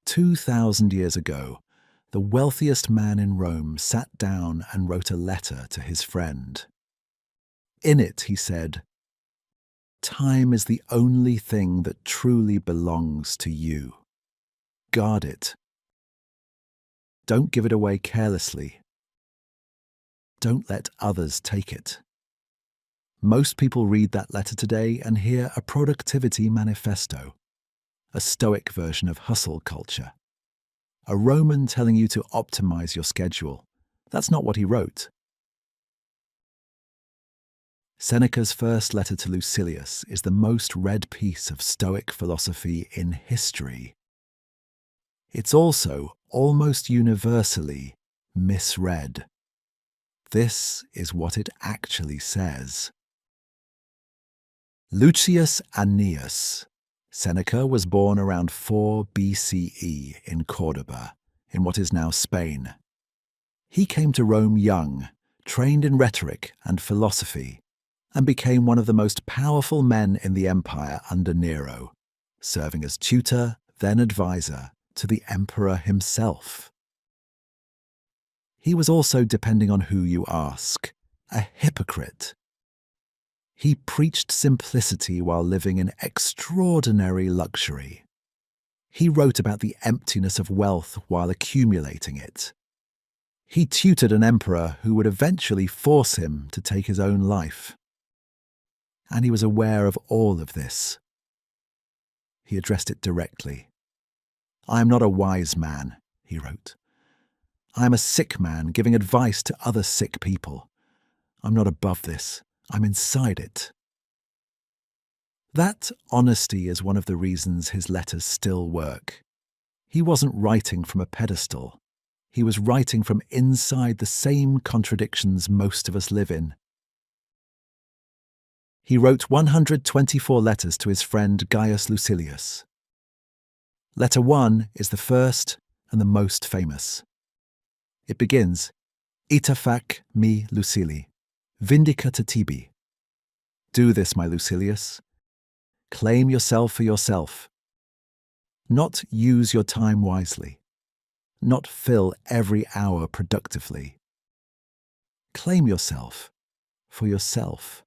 2,000 years ago, the wealthiest man in Rome sat down and wrote a letter to his friend. In it, he said, "Time is the only thing that truly belongs to you. Guard it. Don't give it away carelessly. Don't let others take it." Most people read that letter today and hear a productivity manifesto, a Stoic version of hustle culture. A Roman telling you to optimize your schedule. That's not what he wrote. Seneca's first letter to Lucilius is the most read piece of Stoic philosophy in history. It's also almost universally misread. This is what it actually says. Lucius Annaeus. Seneca was born around 4 BCE in Cordoba, in what is now Spain. He came to Rome young, trained in rhetoric and philosophy, and became one of the most powerful men in the empire under Nero, serving as tutor, then advisor, to the emperor himself. He was also, depending on who you ask, a hypocrite. He preached simplicity while living in extraordinary luxury. He wrote about the emptiness of wealth while accumulating it. He tutored an emperor who would eventually force him to take his own life. And he was aware of all of this. He addressed it directly. "I am not a wise man," he wrote. "I am a sick man giving advice to other sick people. I'm not above this. I'm inside it." That honesty is one of the reasons his letters still work. He wasn't writing from a pedestal. He was writing from inside the same contradictions most of us live in. He wrote 124 letters to his friend Gaius Lucilius. Letter 1 is the first and the most famous. It begins, "Ita fac me Lucili, Vindica tibi." Do this, my Lucilius. Claim yourself for yourself. Not use your time wisely. Not fill every hour productively. Claim yourself for yourself.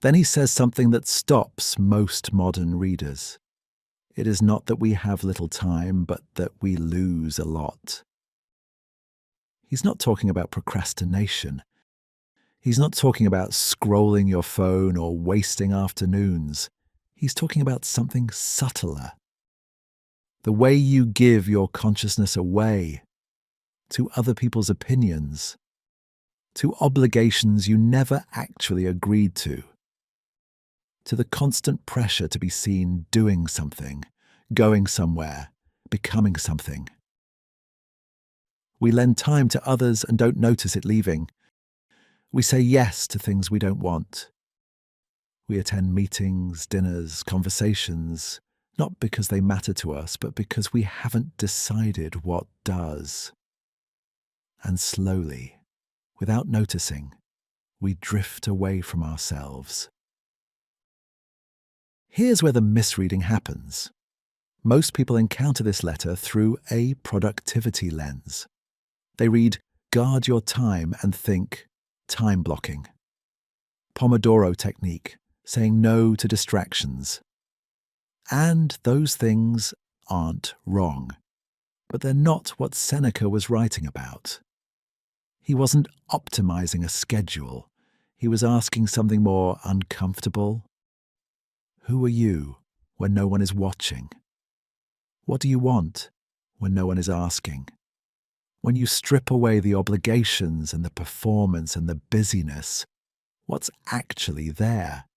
Then he says something that stops most modern readers. It is not that we have little time, but that we lose a lot. He's not talking about procrastination. He's not talking about scrolling your phone or wasting afternoons. He's talking about something subtler. The way you give your consciousness away to other people's opinions, to obligations you never actually agreed to the constant pressure to be seen doing something, going somewhere, becoming something. We lend time to others and don't notice it leaving. We say yes to things we don't want. We attend meetings, dinners, conversations, not because they matter to us, but because we haven't decided what does. And slowly, without noticing, we drift away from ourselves. Here's where the misreading happens. Most people encounter this letter through a productivity lens. They read, "Guard your time," and think, time blocking. Pomodoro technique, saying no to distractions. And those things aren't wrong. But they're not what Seneca was writing about. He wasn't optimizing a schedule. He was asking something more uncomfortable. Who are you when no one is watching? What do you want when no one is asking? When you strip away the obligations and the performance and the busyness, what's actually there?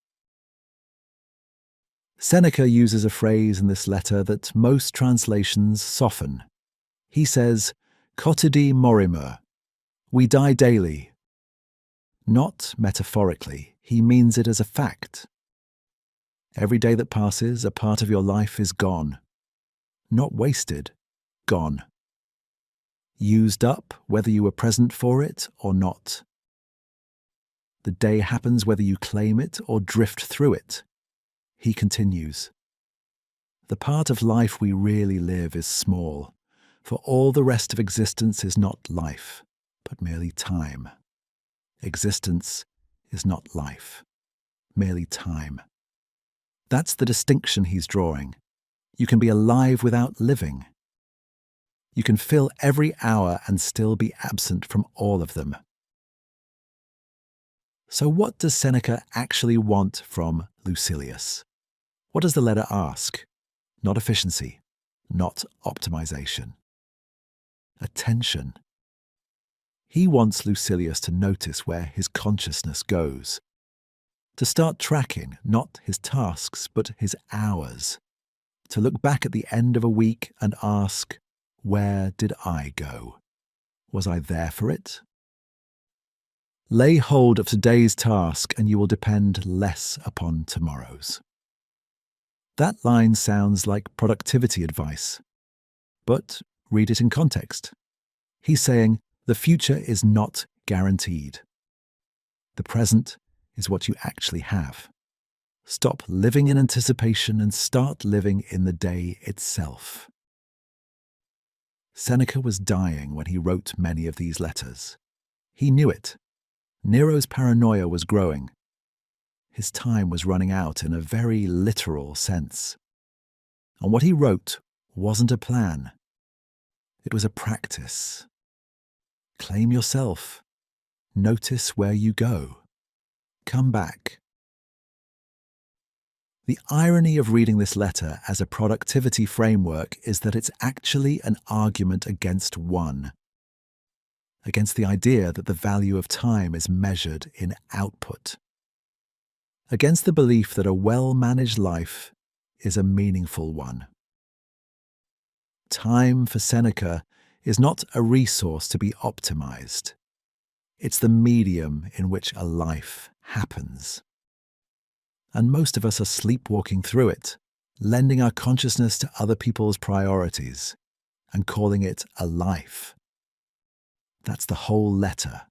Seneca uses a phrase in this letter that most translations soften. He says, "Cotidie Morimur," we die daily. Not metaphorically, he means it as a fact. Every day that passes, a part of your life is gone. Not wasted, gone. Used up whether you were present for it or not. The day happens whether you claim it or drift through it. He continues. The part of life we really live is small, for all the rest of existence is not life, but merely time. Existence is not life, merely time. That's the distinction he's drawing. You can be alive without living. You can fill every hour and still be absent from all of them. So what does Seneca actually want from Lucilius? What does the letter ask? Not efficiency, not optimization. Attention. He wants Lucilius to notice where his consciousness goes, to start tracking not his tasks but his hours, to look back at the end of a week and ask, where did I go? Was I there for it? Lay hold of today's task and you will depend less upon tomorrow's. That line sounds like productivity advice, but read it in context. He's saying the future is not guaranteed. The present is what you actually have. Stop living in anticipation and start living in the day itself. Seneca was dying when he wrote many of these letters. He knew it. Nero's paranoia was growing. His time was running out in a very literal sense. And what he wrote wasn't a plan. It was a practice. Claim yourself. Notice where you go. Come back. The irony of reading this letter as a productivity framework is that it's actually an argument against one, against the idea that the value of time is measured in output, against the belief that a well-managed life is a meaningful one. Time for Seneca is not a resource to be optimized. It's the medium in which a life happens. And most of us are sleepwalking through it, lending our consciousness to other people's priorities and calling it a life. That's the whole letter.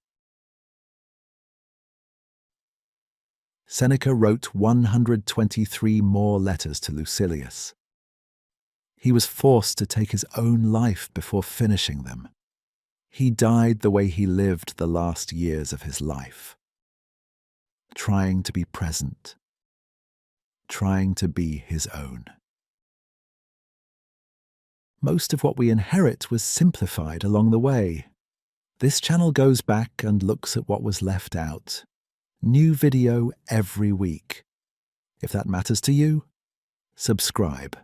Seneca wrote 123 more letters to Lucilius. He was forced to take his own life before finishing them. He died the way he lived the last years of his life, trying to be present, trying to be his own. Most of what we inherit was simplified along the way. This channel goes back and looks at what was left out. New video every week. If that matters to you, subscribe.